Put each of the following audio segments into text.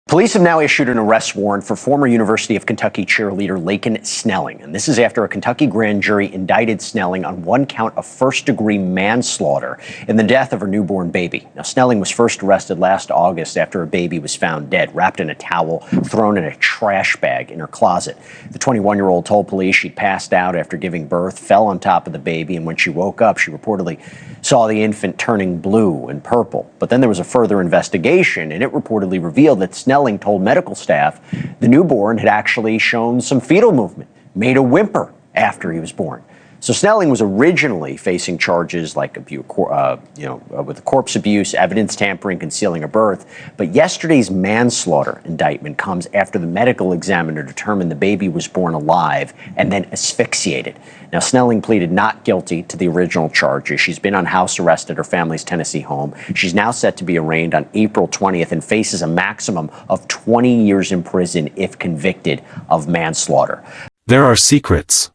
Police have now issued an arrest warrant for former University of Kentucky cheerleader Laken Snelling. And this is after a Kentucky grand jury indicted Snelling on one count of first-degree manslaughter in the death of her newborn baby. Now, Snelling was first arrested last August after a baby was found dead, wrapped in a towel, thrown in a trash bag in her closet. The 21-year-old told police she'd passed out after giving birth, fell on top of the baby, and when she woke up, she reportedly saw the infant turning blue and purple. But then there was a further investigation, and it reportedly revealed that Snelling told medical staff the newborn had actually shown some fetal movement, made a whimper after he was born. So Snelling was originally facing charges like with corpse abuse, evidence tampering, concealing a birth. But yesterday's manslaughter indictment comes after the medical examiner determined the baby was born alive and then asphyxiated. Now, Snelling pleaded not guilty to the original charges. She's been on house arrest at her family's Tennessee home. She's now set to be arraigned on April 20th and faces a maximum of 20 years in prison if convicted of manslaughter. There are secrets.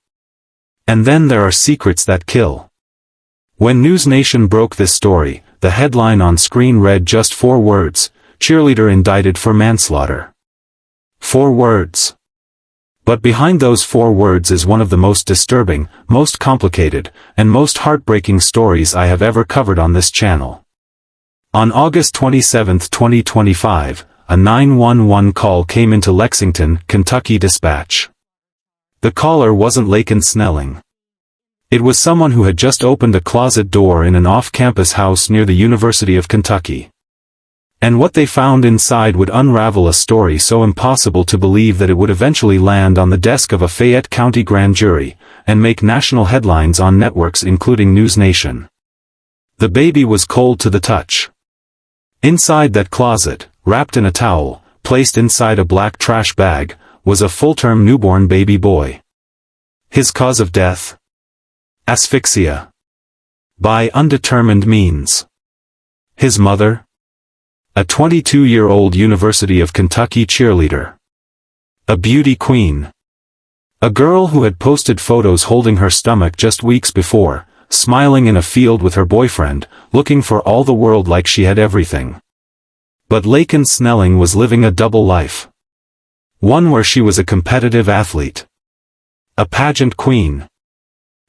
And then there are secrets that kill. When NewsNation broke this story, the headline on screen read just 4 words: cheerleader indicted for manslaughter. 4 words. But behind those 4 words is one of the most disturbing, most complicated, and most heartbreaking stories I have ever covered on this channel. On August 27, 2025, a 911 call came into Lexington, Kentucky dispatch. The caller wasn't Laken Snelling. It was someone who had just opened a closet door in an off-campus house near the University of Kentucky. And what they found inside would unravel a story so impossible to believe that it would eventually land on the desk of a Fayette County grand jury, and make national headlines on networks including NewsNation. The baby was cold to the touch. Inside that closet, wrapped in a towel, placed inside a black trash bag, was a full-term newborn baby boy. His cause of death? Asphyxia. By undetermined means. His mother? A 22-year-old University of Kentucky cheerleader. A beauty queen. A girl who had posted photos holding her stomach just weeks before, smiling in a field with her boyfriend, looking for all the world like she had everything. But Laken Snelling was living a double life. One where she was a competitive athlete. A pageant queen.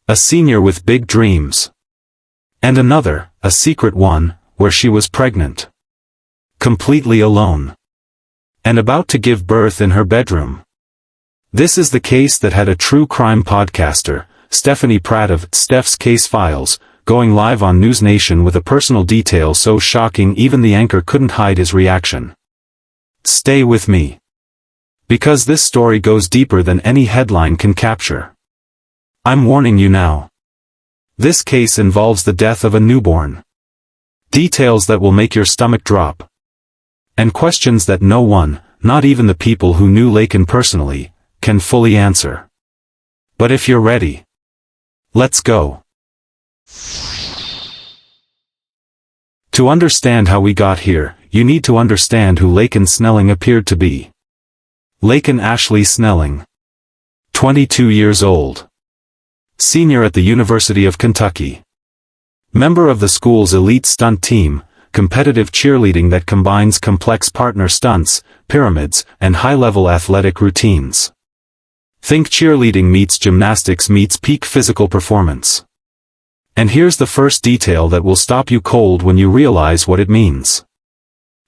A senior with big dreams. And another, a secret one, where she was pregnant. Completely alone. And about to give birth in her bedroom. This is the case that had a true crime podcaster, Stephanie Pratt of Steph's Case Files, going live on NewsNation with a personal detail so shocking even the anchor couldn't hide his reaction. Stay with me. Because this story goes deeper than any headline can capture. I'm warning you now. This case involves the death of a newborn. Details that will make your stomach drop. And questions that no one, not even the people who knew Laken personally, can fully answer. But if you're ready, let's go. To understand how we got here, you need to understand who Laken Snelling appeared to be. Laken Ashley Snelling. 22 years old. Senior at the University of Kentucky. Member of the school's elite stunt team, competitive cheerleading that combines complex partner stunts, pyramids, and high-level athletic routines. Think cheerleading meets gymnastics meets peak physical performance. And here's the first detail that will stop you cold when you realize what it means.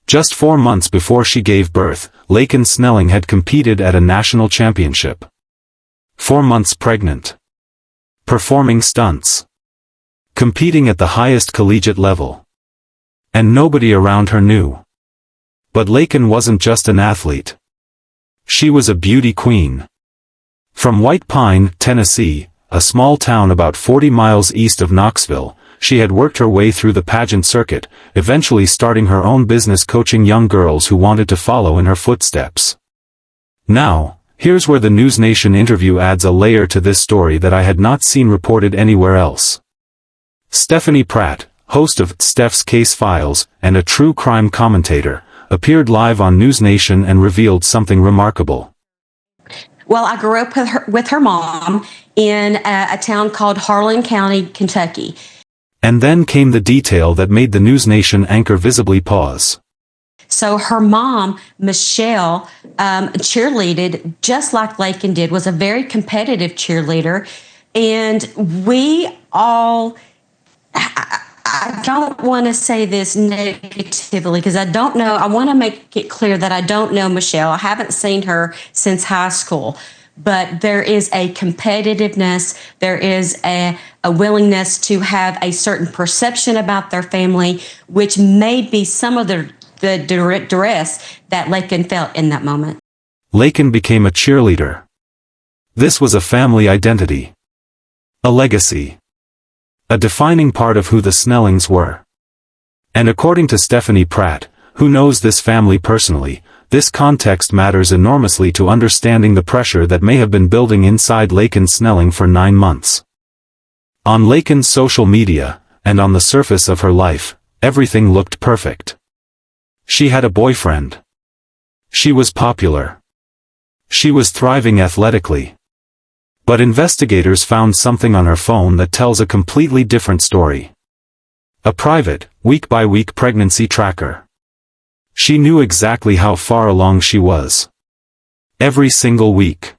Just 4 months before she gave birth, Laken Snelling had competed at a national championship. 4 months pregnant. Performing stunts. Competing at the highest collegiate level. And nobody around her knew. But Laken wasn't just an athlete. She was a beauty queen. From White Pine, Tennessee, a small town about 40 miles east of Knoxville, she had worked her way through the pageant circuit, eventually starting her own business coaching young girls who wanted to follow in her footsteps. Now, here's where the NewsNation interview adds a layer to this story that I had not seen reported anywhere else. Stephanie Pratt, host of Steph's Case Files, and a true crime commentator, appeared live on NewsNation and revealed something remarkable. Well, I grew up with her mom in a town called Harlan County, Kentucky. And then came the detail that made the NewsNation anchor visibly pause. So her mom, Michelle, cheerleaded just like Laken did, was a very competitive cheerleader. And we all, I don't want to say this negatively because I don't know. I want to make it clear that I don't know Michelle. I haven't seen her since high school. But there is a competitiveness, there is a willingness to have a certain perception about their family, which may be some of the duress that Laken felt in that moment. Laken became a cheerleader. This was a family identity. A legacy. A defining part of who the Snellings were. And according to Stephanie Pratt, who knows this family personally, this context matters enormously to understanding the pressure that may have been building inside Laken Snelling for 9 months. On Laken's social media, and on the surface of her life, everything looked perfect. She had a boyfriend. She was popular. She was thriving athletically. But investigators found something on her phone that tells a completely different story. A private, week-by-week pregnancy tracker. She knew exactly how far along she was. Every single week.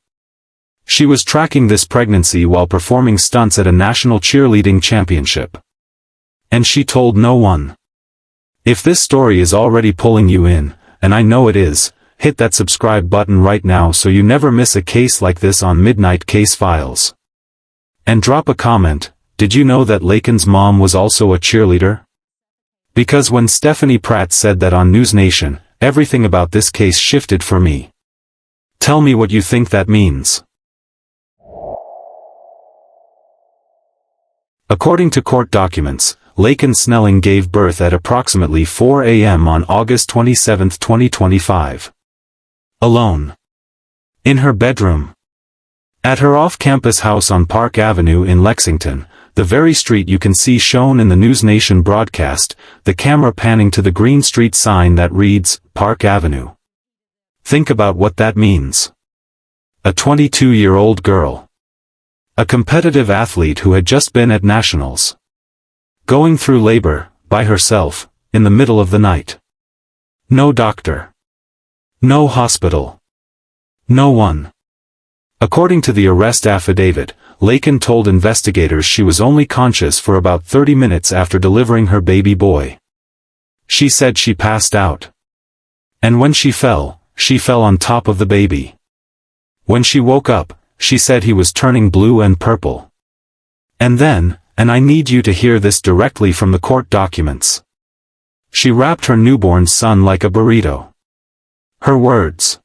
She was tracking this pregnancy while performing stunts at a national cheerleading championship. And she told no one. If this story is already pulling you in, and I know it is, hit that subscribe button right now so you never miss a case like this on Midnight Case Files. And drop a comment, did you know that Laken's mom was also a cheerleader? Because when Stephanie Pratt said that on NewsNation, everything about this case shifted for me. Tell me what you think that means. According to court documents, Laken Snelling gave birth at approximately 4 a.m. on August 27, 2025. Alone. In her bedroom. At her off-campus house on Park Avenue in Lexington, the very street you can see shown in the NewsNation broadcast, the camera panning to the Green Street sign that reads, Park Avenue. Think about what that means. A 22-year-old girl. A competitive athlete who had just been at nationals. Going through labor, by herself, in the middle of the night. No doctor. No hospital. No one. According to the arrest affidavit, Laken told investigators she was only conscious for about 30 minutes after delivering her baby boy. She said she passed out. And when she fell on top of the baby. When she woke up, she said he was turning blue and purple. And then, and I need you to hear this directly from the court documents. She wrapped her newborn son like a burrito. Her words.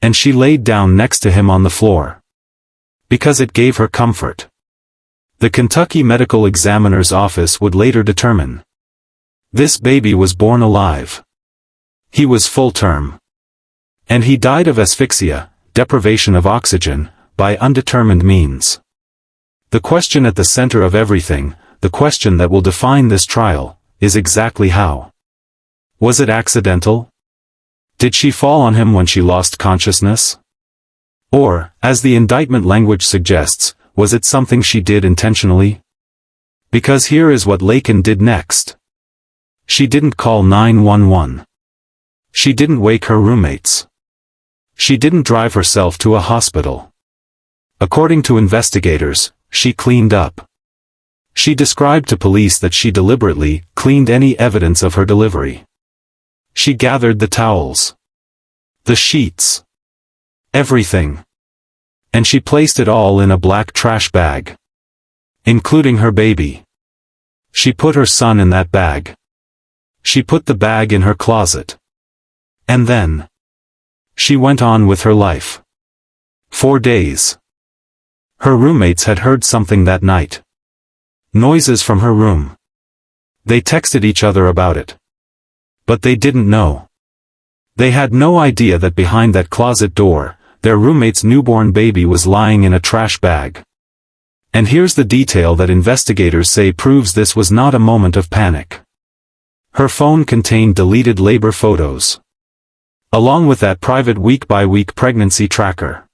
And she laid down next to him on the floor. Because it gave her comfort. The Kentucky Medical Examiner's Office would later determine. This baby was born alive. He was full term. And he died of asphyxia, deprivation of oxygen, by undetermined means. The question at the center of everything, the question that will define this trial, is exactly how. Was it accidental? Did she fall on him when she lost consciousness? Or, as the indictment language suggests, was it something she did intentionally? Because here is what Laken did next. She didn't call 911. She didn't wake her roommates. She didn't drive herself to a hospital. According to investigators, she cleaned up. She described to police that she deliberately cleaned any evidence of her delivery. She gathered the towels. The sheets. Everything. And she placed it all in a black trash bag. Including her baby. She put her son in that bag. She put the bag in her closet. And then. She went on with her life. 4 days. Her roommates had heard something that night. Noises from her room. They texted each other about it. But they didn't know. They had no idea that behind that closet door, their roommate's newborn baby was lying in a trash bag. And here's the detail that investigators say proves this was not a moment of panic. Her phone contained deleted labor photos. Along with that private week-by-week pregnancy tracker.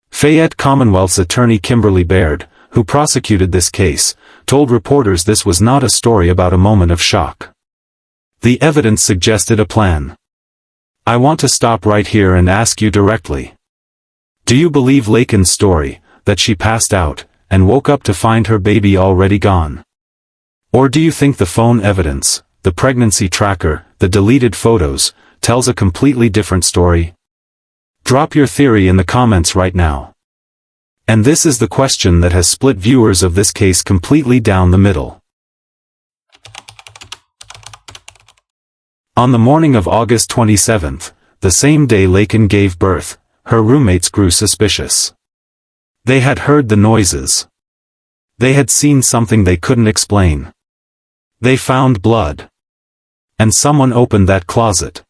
Fayette Commonwealth's attorney Kimberly Baird, who prosecuted this case, told reporters this was not a story about a moment of shock. The evidence suggested a plan. I want to stop right here and ask you directly. Do you believe Laken's story, that she passed out, and woke up to find her baby already gone? Or do you think the phone evidence, the pregnancy tracker, the deleted photos, tells a completely different story? Drop your theory in the comments right now. And this is the question that has split viewers of this case completely down the middle. On the morning of August 27th, the same day Laken gave birth, her roommates grew suspicious. They had heard the noises. They had seen something they couldn't explain. They found blood. And someone opened that closet.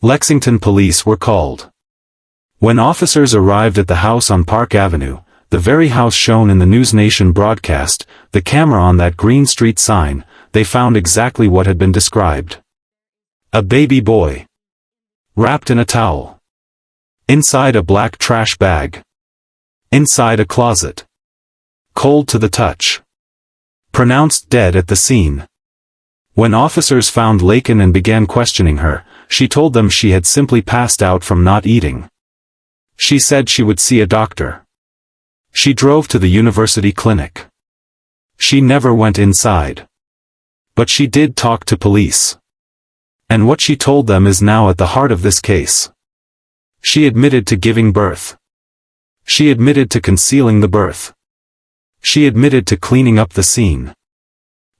Lexington police were called. When officers arrived at the house on Park Avenue, the very house shown in the NewsNation broadcast, the camera on that Green Street sign, they found exactly what had been described. A baby boy. Wrapped in a towel. Inside a black trash bag. Inside a closet. Cold to the touch. Pronounced dead at the scene. When officers found Laken and began questioning her, she told them she had simply passed out from not eating. She said she would see a doctor. She drove to the university clinic. She never went inside. But she did talk to police. And what she told them is now at the heart of this case. She admitted to giving birth. She admitted to concealing the birth. She admitted to cleaning up the scene.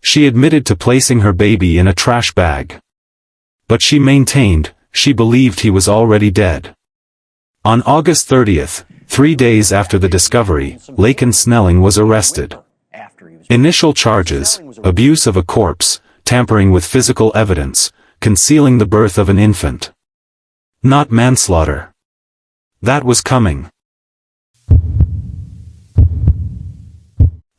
She admitted to placing her baby in a trash bag. But she maintained, she believed he was already dead. On August 30th, 3 days after the discovery, Laken Snelling was arrested. Initial charges: abuse of a corpse, tampering with physical evidence, concealing the birth of an infant. Not manslaughter. That was coming.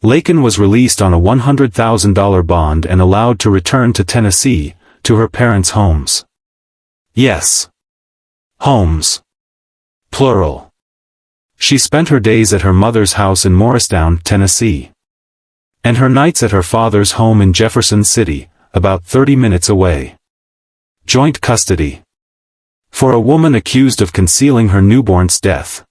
Laken was released on a $100,000 bond and allowed to return to Tennessee, to her parents' homes. Yes. Homes. Plural. She spent her days at her mother's house in Morristown, Tennessee. And her nights at her father's home in Jefferson City, about 30 minutes away. Joint custody. For a woman accused of concealing her newborn's death.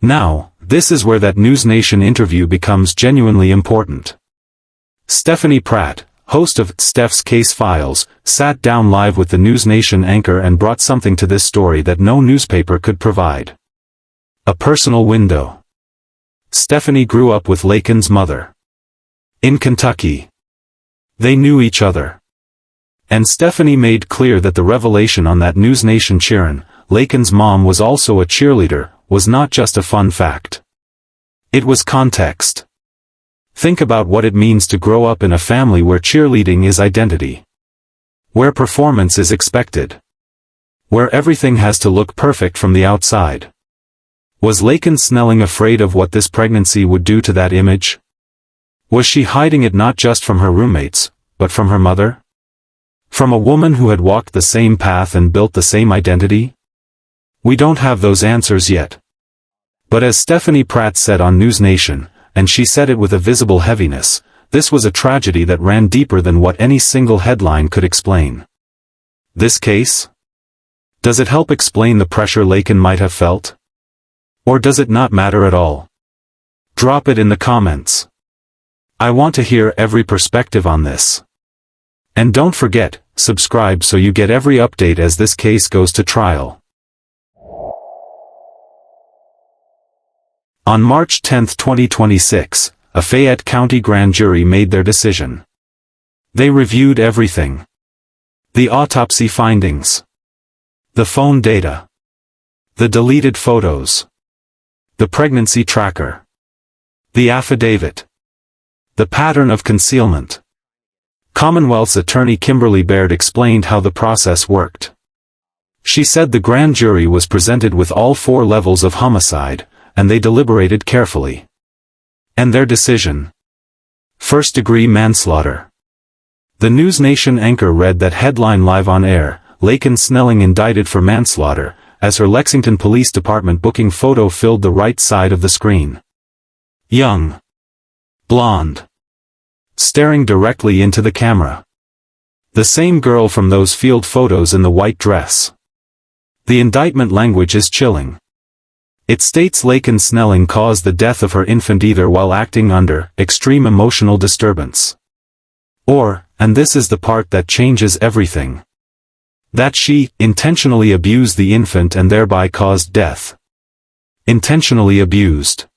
Now, this is where that NewsNation interview becomes genuinely important. Stephanie Pratt, host of Steph's Case Files, sat down live with the NewsNation anchor and brought something to this story that no newspaper could provide. A personal window. Stephanie grew up with Laken's mother. In Kentucky. They knew each other. And Stephanie made clear that the revelation on that NewsNation Cheerleader, Laken's mom was also a cheerleader, was not just a fun fact. It was context. Think about what it means to grow up in a family where cheerleading is identity. Where performance is expected. Where everything has to look perfect from the outside. Was Laken Snelling afraid of what this pregnancy would do to that image? Was she hiding it not just from her roommates, but from her mother? From a woman who had walked the same path and built the same identity? We don't have those answers yet. But as Stephanie Pratt said on NewsNation, and she said it with a visible heaviness, this was a tragedy that ran deeper than what any single headline could explain. This case? Does it help explain the pressure Laken might have felt? Or does it not matter at all? Drop it in the comments. I want to hear every perspective on this. And don't forget, subscribe so you get every update as this case goes to trial. On March 10, 2026, a Fayette County grand jury made their decision. They reviewed everything. The autopsy findings. The phone data. The deleted photos. The pregnancy tracker. The affidavit. The pattern of concealment. Commonwealth's attorney Kimberly Baird explained how the process worked. She said the grand jury was presented with all 4 levels of homicide, and they deliberated carefully. And their decision? First-degree manslaughter. The NewsNation anchor read that headline live on air, Laken Snelling indicted for manslaughter, as her Lexington Police Department booking photo filled the right side of the screen. Young. Blonde. Staring directly into the camera. The same girl from those field photos in the white dress. The indictment language is chilling. It states Laken Snelling caused the death of her infant either while acting under extreme emotional disturbance, or, and this is the part that changes everything, that she intentionally abused the infant and thereby caused death. Intentionally abused.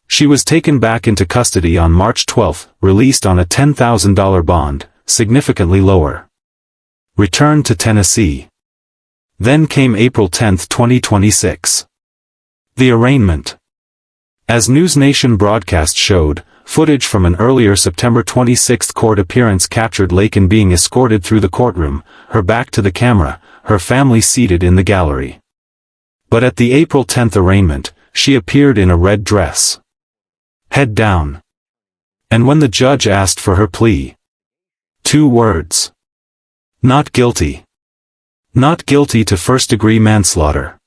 She was taken back into custody on March 12, released on a $10,000 bond, significantly lower. Returned to Tennessee. Then came April 10, 2026. The arraignment. As NewsNation broadcast showed, footage from an earlier September 26 court appearance captured Laken being escorted through the courtroom, her back to the camera, her family seated in the gallery. But at the April 10 arraignment, she appeared in a red dress. Head down. And when the judge asked for her plea, 2 words. Not guilty. Not guilty to first-degree manslaughter.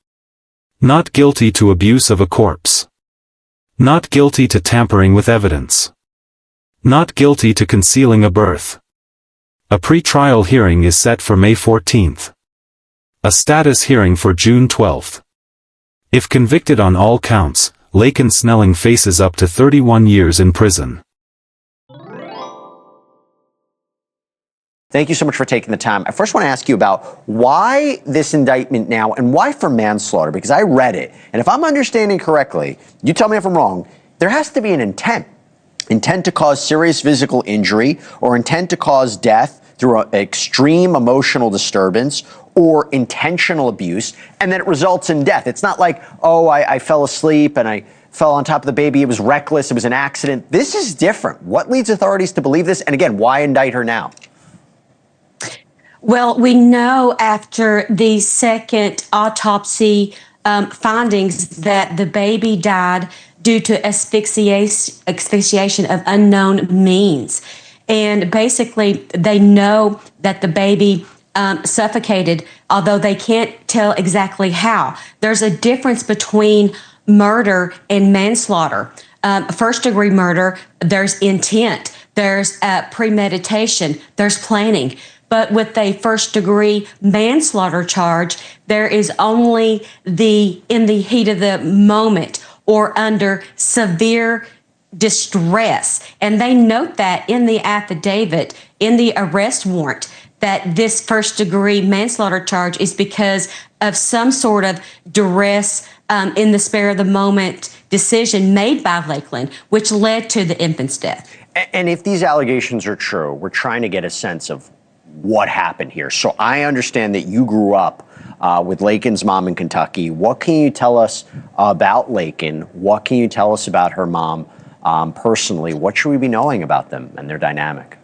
Not guilty to abuse of a corpse. Not guilty to tampering with evidence. Not guilty to concealing a birth. A pre-trial hearing is set for May 14. A status hearing for June 12. If convicted on all counts, Laken Snelling faces up to 31 years in prison. Thank you so much for taking the time. I first want to ask you about why this indictment now and why for manslaughter, because I read it. And if I'm understanding correctly, you tell me if I'm wrong, there has to be an intent. Intent to cause serious physical injury or intent to cause death through extreme emotional disturbance or intentional abuse, and then it results in death. It's not like, oh, I fell asleep and I fell on top of the baby. It was reckless. It was an accident. This is different. What leads authorities to believe this? And again, why indict her now? Well, we know after the second autopsy findings that the baby died due to asphyxiation of unknown means. And basically, they know that the baby suffocated, although they can't tell exactly how. There's a difference between murder and manslaughter. First-degree murder, there's intent, there's premeditation, there's planning. But with a first-degree manslaughter charge, there is only in the heat of the moment or under severe distress. And they note that in the affidavit, in the arrest warrant, that this first-degree manslaughter charge is because of some sort of duress in the spare of the moment decision made by Laken, which led to the infant's death. And if these allegations are true, we're trying to get a sense of what happened here. So I understand that you grew up with Laken's mom in Kentucky. What can you tell us about Laken? What can you tell us about her mom personally? What should we be knowing about them and their dynamic?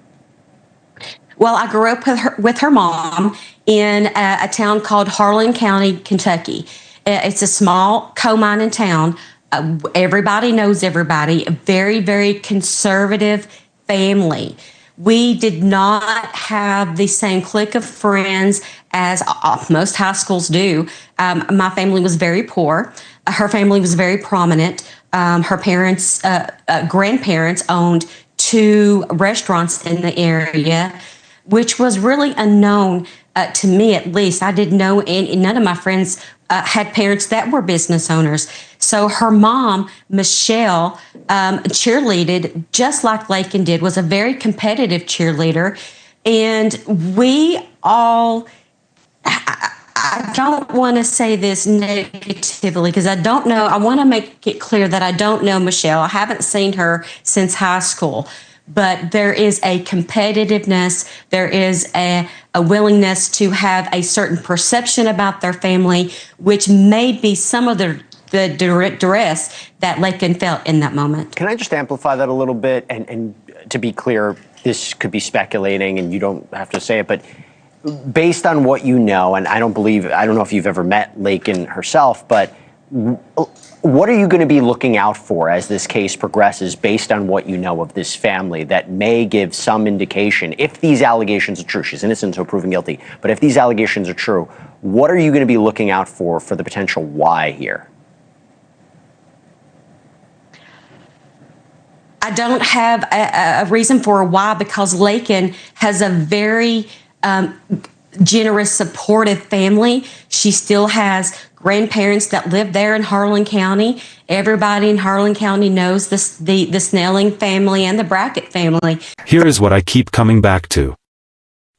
Well, I grew up with her mom in a town called Harlan County, Kentucky. It's a small coal mining town. Everybody knows everybody. A very, very conservative family. We did not have the same clique of friends as most high schools do. My family was very poor. Her family was very prominent. Her parents, grandparents owned 2 restaurants in the area, which was really unknown to me, at least. I didn't know, and none of my friends had parents that were business owners. So her mom, Michelle, cheerleaded just like Laken did, was a very competitive cheerleader. And we all, I don't want to say this negatively because I don't know. I want to make it clear that I don't know Michelle. I haven't seen her since high school. But there is a competitiveness, there is a willingness to have a certain perception about their family, which may be some of the duress that Laken felt in that moment. Can I just amplify that a little bit? And to be clear, this could be speculating and you don't have to say it, but based on what you know, and I don't know if you've ever met Laken herself, but what are you going to be looking out for as this case progresses based on what you know of this family that may give some indication, if these allegations are true, she's innocent until proven guilty, but if these allegations are true, what are you going to be looking out for the potential why here? I don't have a reason for a why because Laken has a very generous, supportive family. She still has grandparents that live there in Harlan County. Everybody in Harlan County knows the Snelling family and the Brackett family. Here is what I keep coming back to.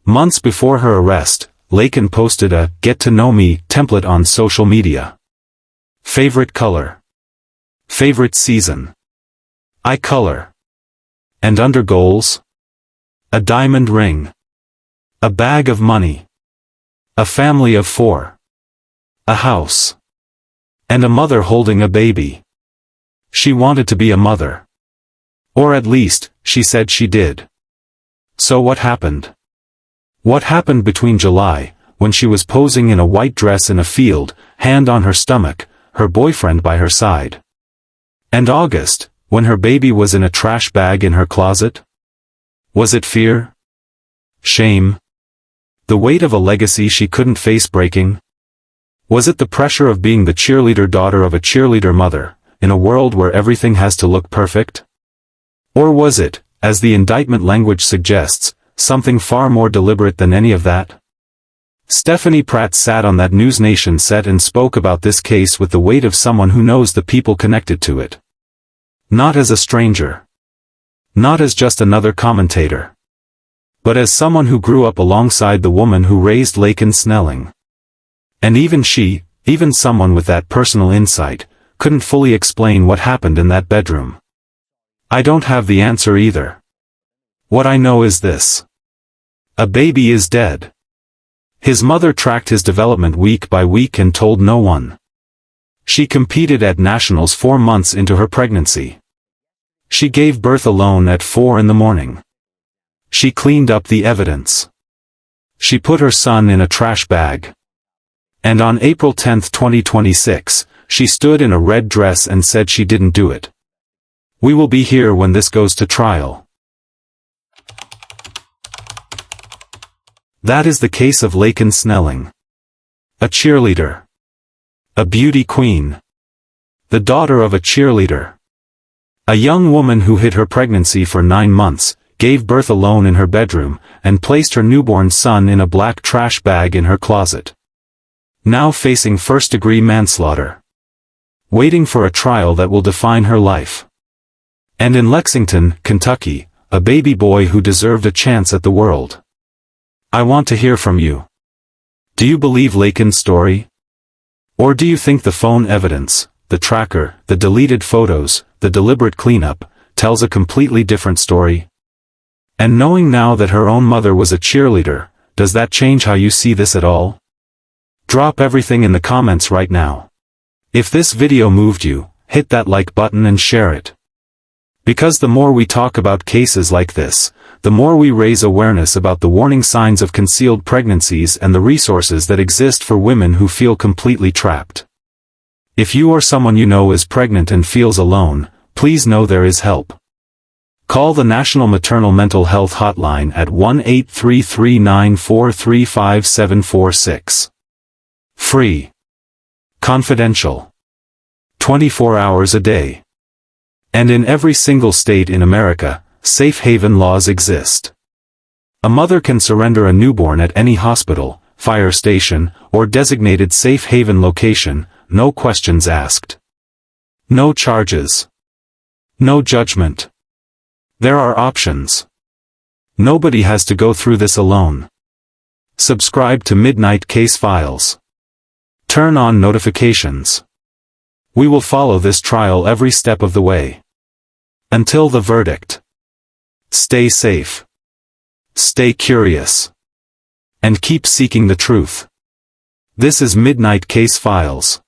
Months before her arrest, Laken posted a "Get to Know Me" template on social media. Favorite color. Favorite season. Eye color. And under goals? A diamond ring. A bag of money. A family of 4. A house. And a mother holding a baby. She wanted to be a mother. Or at least, she said she did. So what happened? What happened between July, when she was posing in a white dress in a field, hand on her stomach, her boyfriend by her side? And August, when her baby was in a trash bag in her closet? Was it fear? Shame? The weight of a legacy she couldn't face breaking? Was it the pressure of being the cheerleader daughter of a cheerleader mother, in a world where everything has to look perfect? Or was it, as the indictment language suggests, something far more deliberate than any of that? Stephanie Pratt sat on that NewsNation set and spoke about this case with the weight of someone who knows the people connected to it. Not as a stranger. Not as just another commentator. But as someone who grew up alongside the woman who raised Laken Snelling. And even she, even someone with that personal insight, couldn't fully explain what happened in that bedroom. I don't have the answer either. What I know is this. A baby is dead. His mother tracked his development week by week and told no one. She competed at nationals 4 months into her pregnancy. She gave birth alone at 4 in the morning. She cleaned up the evidence. She put her son in a trash bag. And on April 10, 2026, she stood in a red dress and said she didn't do it. We will be here when this goes to trial. That is the case of Laken Snelling. A cheerleader. A beauty queen. The daughter of a cheerleader. A young woman who hid her pregnancy for 9 months, gave birth alone in her bedroom, and placed her newborn son in a black trash bag in her closet. Now facing first-degree manslaughter. Waiting for a trial that will define her life. And in Lexington, Kentucky, a baby boy who deserved a chance at the world. I want to hear from you. Do you believe Laken's story? Or do you think the phone evidence, the tracker, the deleted photos, the deliberate cleanup, tells a completely different story? And knowing now that her own mother was a cheerleader, does that change how you see this at all? Drop everything in the comments right now. If this video moved you, hit that like button and share it. Because the more we talk about cases like this, the more we raise awareness about the warning signs of concealed pregnancies and the resources that exist for women who feel completely trapped. If you or someone you know is pregnant and feels alone, please know there is help. Call the National Maternal Mental Health Hotline at 1-833-943-5746. Free. Confidential. 24 hours a day. And in every single state in America, safe haven laws exist. A mother can surrender a newborn at any hospital, fire station, or designated safe haven location, no questions asked. No charges. No judgment. There are options. Nobody has to go through this alone. Subscribe to Midnight Case Files. Turn on notifications. We will follow this trial every step of the way. Until the verdict. Stay safe. Stay curious. And keep seeking the truth. This is Midnight Case Files.